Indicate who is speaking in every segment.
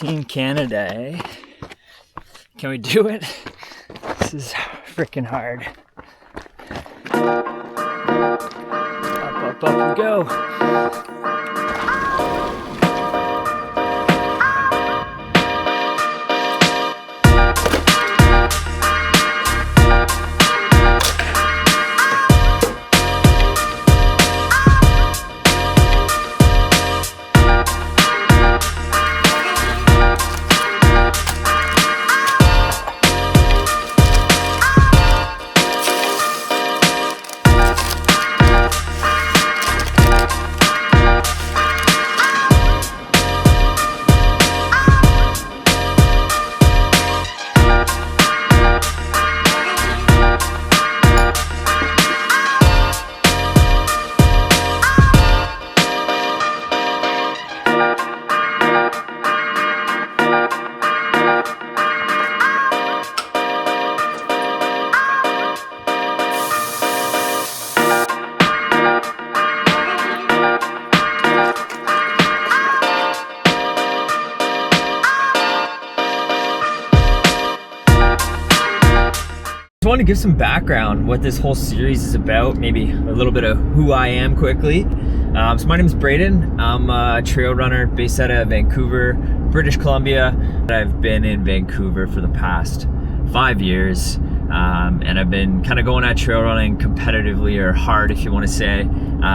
Speaker 1: Team Canada, eh? Can we do it? This is freaking hard. Up we go. I want to give some background what this whole series is about, maybe a little bit of who I am quickly. So my name is Braden. I'm a trail runner based out of Vancouver, British Columbia. I've been in Vancouver for the past 5 years, and I've been kind of going at trail running competitively, or hard if you want to say,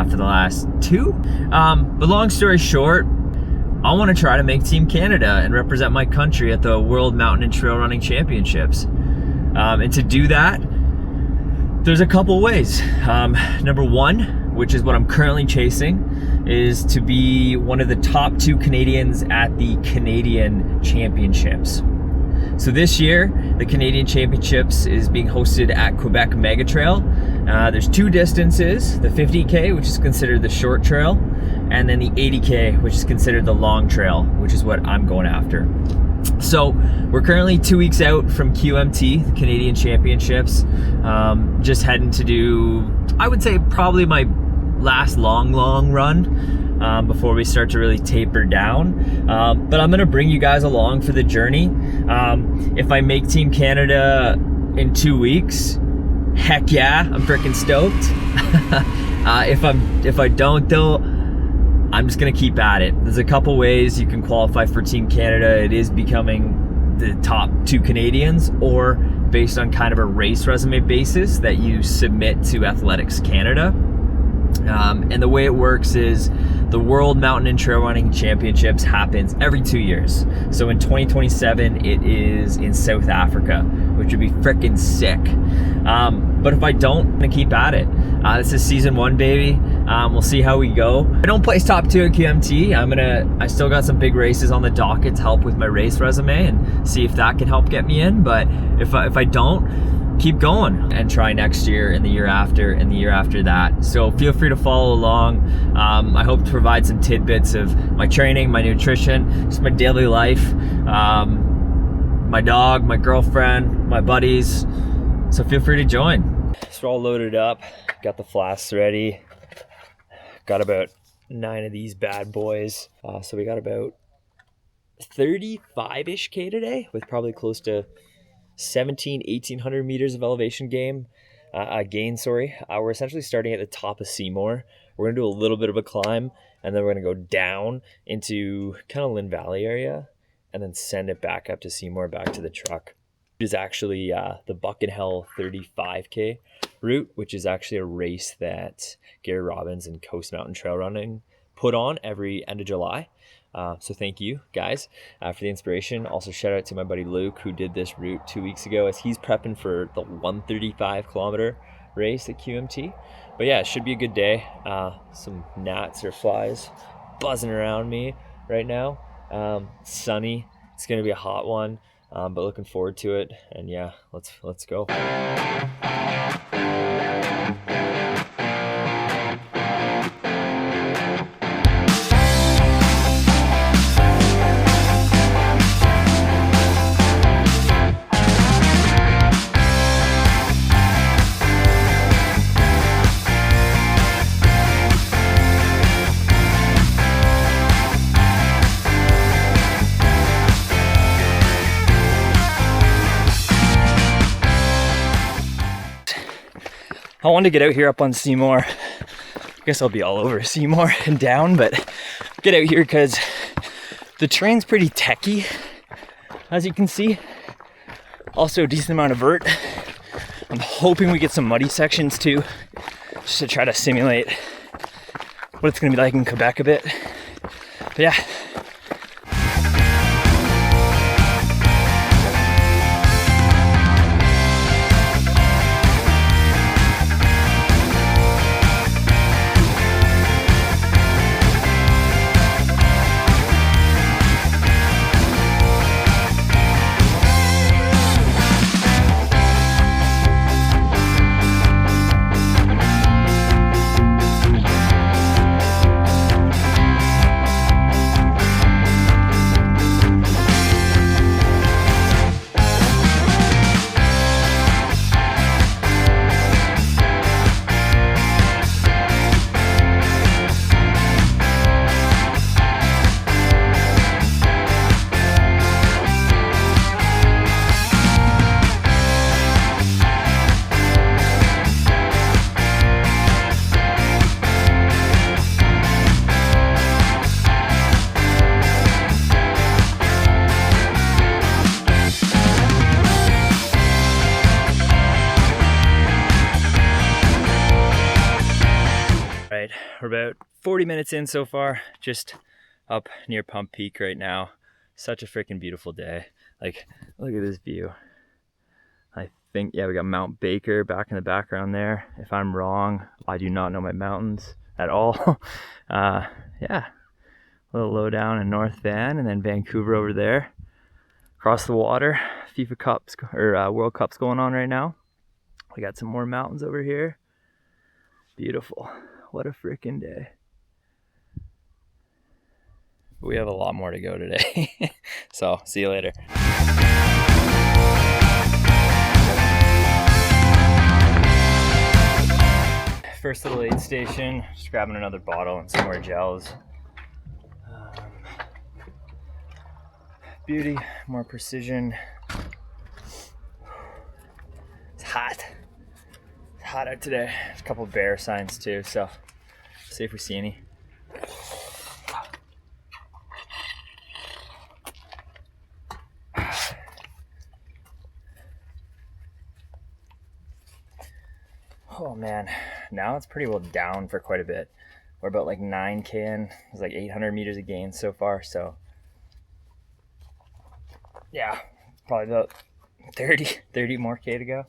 Speaker 1: for the last 2. But long story short, I want to try to make Team Canada and represent my country at the World Mountain and Trail Running Championships. And to do that, there's a couple ways. Number one, which is what I'm currently chasing, is to be one of the top 2 Canadians at the Canadian Championships. So this year, the Canadian Championships is being hosted at Quebec Mega Trail. There's 2 distances, the 50K, which is considered the short trail, and then the 80K, which is considered the long trail, which is what I'm going after. So we're currently 2 weeks out from QMT, the Canadian Championships. Just heading to do, I would say, probably my last long run before we start to really taper down. But I'm gonna bring you guys along for the journey. If I make Team Canada in 2 weeks, heck yeah, I'm freaking stoked. If I don't though, I'm just gonna keep at it. There's a couple ways you can qualify for Team Canada. It is becoming the top 2 Canadians, or based on kind of a race resume basis that you submit to Athletics Canada. And the way it works is the World Mountain and Trail Running Championships happens every 2 years. So in 2027, it is in South Africa, which would be freaking sick. But if I don't, I'm gonna keep at it. This is season 1, baby. We'll see how we go. I don't place top 2 at QMT. I still got some big races on the docket to help with my race resume and see if that can help get me in. But if I don't, keep going and try next year and the year after and the year after that. So feel free to follow along. I hope to provide some tidbits of my training, my nutrition, just my daily life, my dog, my girlfriend, my buddies. So feel free to join. So we're all loaded up, got the flasks ready, got about 9 of these bad boys. So we got about 35-ish K today, with probably close to 1,800 meters of elevation gain. We're essentially starting at the top of Seymour. We're gonna do a little bit of a climb, and then we're gonna go down into kind of Lynn Valley area, and then send it back up to Seymour, back to the truck. It is actually the Buck and Hell 35K route, which is actually a race that Gary Robbins and Coast Mountain Trail Running put on every end of July. So thank you guys for the inspiration. Also shout out to my buddy Luke, who did this route 2 weeks ago, as he's prepping for the 135 kilometer race at QMT. But yeah, it should be a good day. Some gnats or flies buzzing around me right now. Sunny. It's gonna be a hot one, but looking forward to it. And yeah, let's go.
Speaker 2: I wanted to get out here up on Seymour. I guess I'll be all over Seymour and down, but get out here because the terrain's pretty techy, as you can see. Also a decent amount of vert. I'm hoping we get some muddy sections too, just to try to simulate what it's gonna be like in Quebec a bit. But yeah. We're about 40 minutes in so far, just up near Pump Peak right now. Such a freaking beautiful day. Like, look at this view. I think, yeah, we got Mount Baker back in the background there. If I'm wrong, I do not know my mountains at all. Yeah, a little low down in North Van, and then Vancouver over there. Across the water, FIFA Cups, or World Cups going on right now. We got some more mountains over here. Beautiful. What a freaking day. We have a lot more to go today. So, see you later. First little aid station. Just grabbing another bottle and some more gels. Beauty, more precision. It's hot. It's hot out today. There's a couple of bear signs too, so see if we see any. Oh man, now it's pretty well down for quite a bit. We're about like 9K in. It's like 800 meters of gain so far, so yeah, probably about 30 more K to go.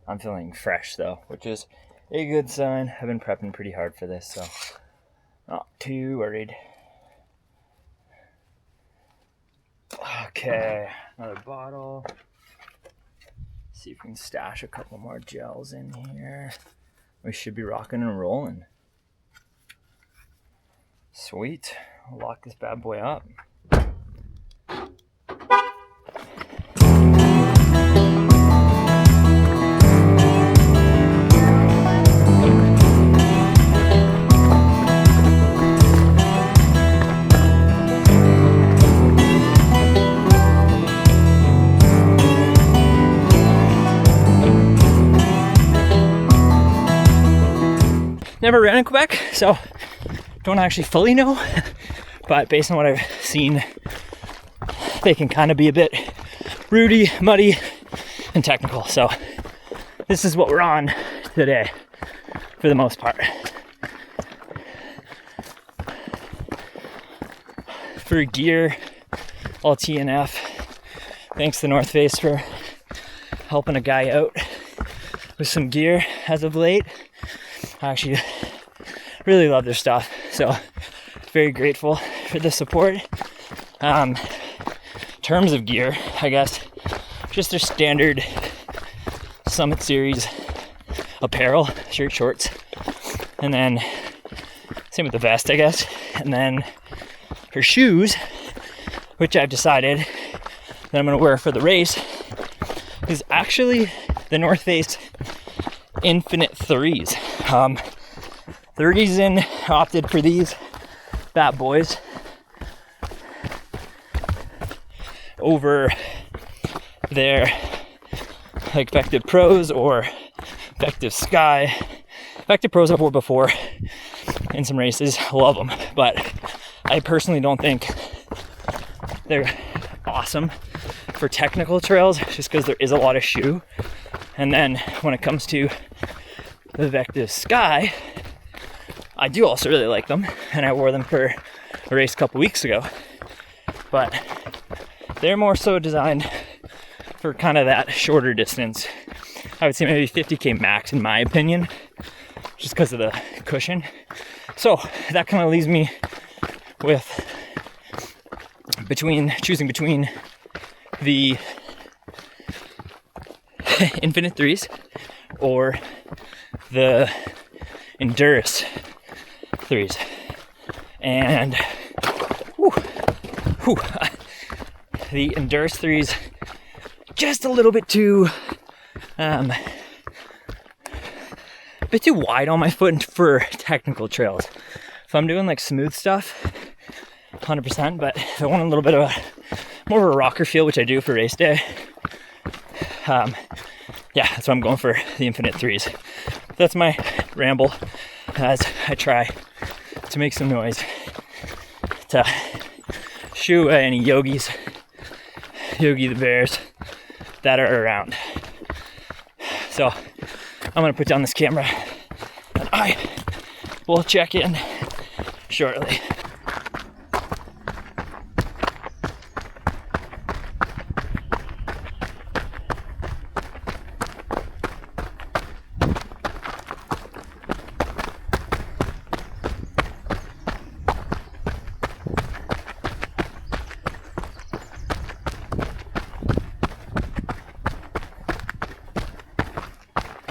Speaker 2: I'm feeling fresh though, which is a good sign. I've been prepping pretty hard for this, so not too worried. Okay, another bottle. See if we can stash a couple more gels in here. We should be rocking and rolling. Sweet. I'll lock this bad boy up. Never ran in Quebec, so don't actually fully know, but based on what I've seen, they can kind of be a bit rooty, muddy, and technical. So this is what we're on today for the most part. For gear, all TNF. Thanks to North Face for helping a guy out with some gear as of late. I actually really love their stuff, so very grateful for the support. Terms of gear, I guess, just their standard Summit Series apparel, shirt, shorts, and then same with the vest, I guess. And then for shoes, which I've decided that I'm going to wear for the race, is actually the North Face Infinite 3s. The reason I opted for these bad boys over their like Effective Pros or Effective Sky. Effective Pros I've wore before in some races. Love them, but I personally don't think they're awesome for technical trails just because there is a lot of shoe. And then when it comes to the Effective Sky, I do also really like them, and I wore them for a race a couple weeks ago, but they're more so designed for kind of that shorter distance. I would say maybe 50K max in my opinion, just because of the cushion. So that kind of leaves me with choosing between the Infinite Threes or the Endurance Threes. And the Endurance Threes just a little bit too wide on my foot for technical trails. If I'm doing like smooth stuff, 100%, but if I want a little bit of more of a rocker feel, which I do for race day, yeah, that's what I'm going for, the Infinite Threes. That's my ramble as I try to make some noise to shoo any Yogi the Bears that are around. So I'm gonna put down this camera and I will check in shortly.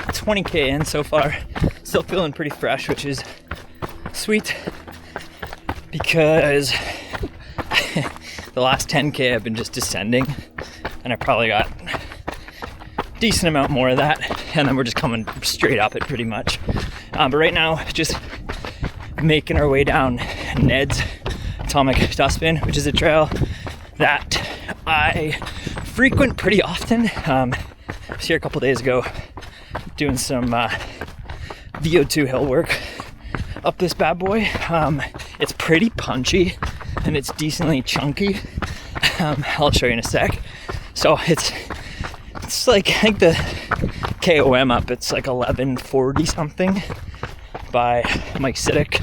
Speaker 2: It's 20K in so far, still feeling pretty fresh, which is sweet because the last 10K I've been just descending, and I probably got a decent amount more of that, and then we're just coming straight up it pretty much. But right now, just making our way down Ned's Atomic Dustbin, which is a trail that I frequent pretty often. I was here a couple days ago doing some VO2 hill work up this bad boy. It's pretty punchy and it's decently chunky. I'll show you in a sec. So it's like, I think the KOM up, it's like 1140 something by Mike Siddick,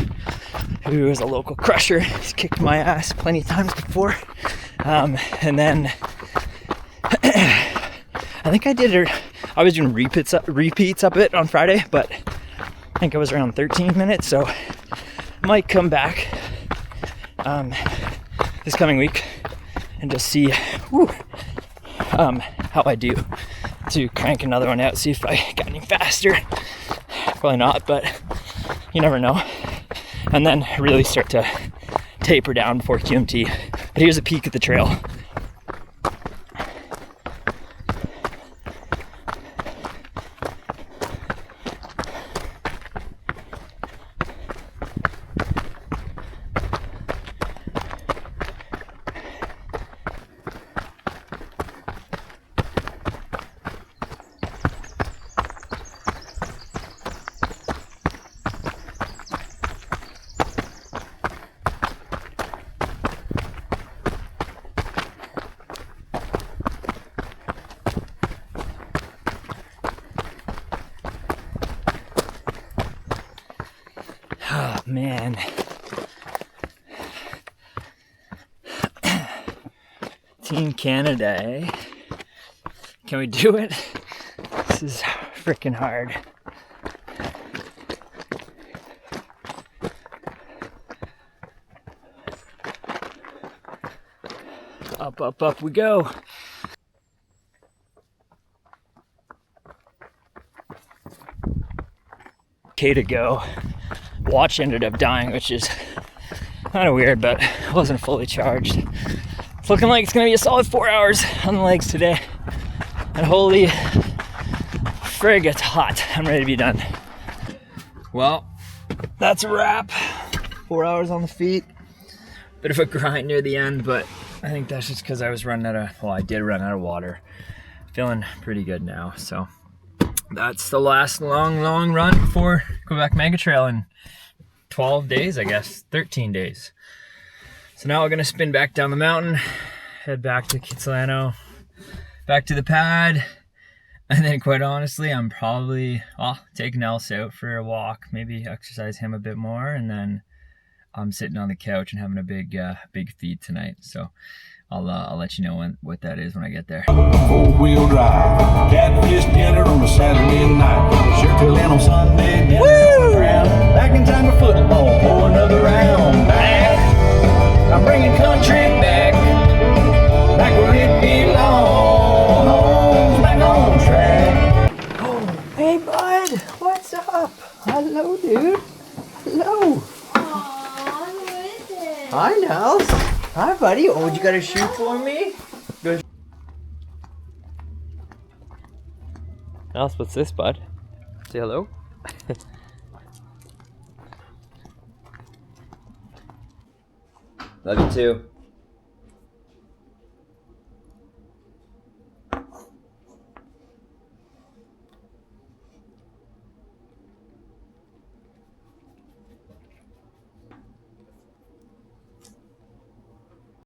Speaker 2: who is a local crusher. He's kicked my ass plenty of times before. And then I think I was doing repeats up it on Friday, but I think I was around 13 minutes, so might come back this coming week and just see how I do to crank another one out, see if I got any faster. Probably not, but you never know. And then really start to taper down before QMT. But here's a peek at the trail. Oh, man. Team Canada, eh? Can we do it? This is freaking hard. Up, up, up we go. Okay to go. Watch ended up dying, which is kind of weird, but I wasn't fully charged. It's looking like it's gonna be a solid 4 hours on the legs today. And holy frig, it's hot. I'm ready to be done.
Speaker 1: Well, that's a wrap. 4 hours on the feet. Bit of a grind near the end, but I think that's just because I did run out of water. Feeling pretty good now, so that's the last long run for Quebec Mega Trail in 12 days, I guess, 13 days. So now we're gonna spin back down the mountain, head back to Kitsilano, back to the pad, and then quite honestly, I'm probably, take Nels out for a walk, maybe exercise him a bit more, and then I'm sitting on the couch and having a big feed tonight. So I'll let you know what that is when I get there.
Speaker 3: Four-wheel drive, catfish dinner on a Saturday night. Sure till in on Sunday, dinner on the ground. Back in time for football, for another round. Back, I'm bringing country back, back where it belongs, back on track.
Speaker 1: Oh, hey bud, what's up? Hello, dude. Hello.
Speaker 4: Aww, who is it?
Speaker 1: Hi, Nels. Hi, buddy. Oh, you got a shoe for me? Good.
Speaker 2: Nels, what's this, bud? Say hello.
Speaker 1: Love you too.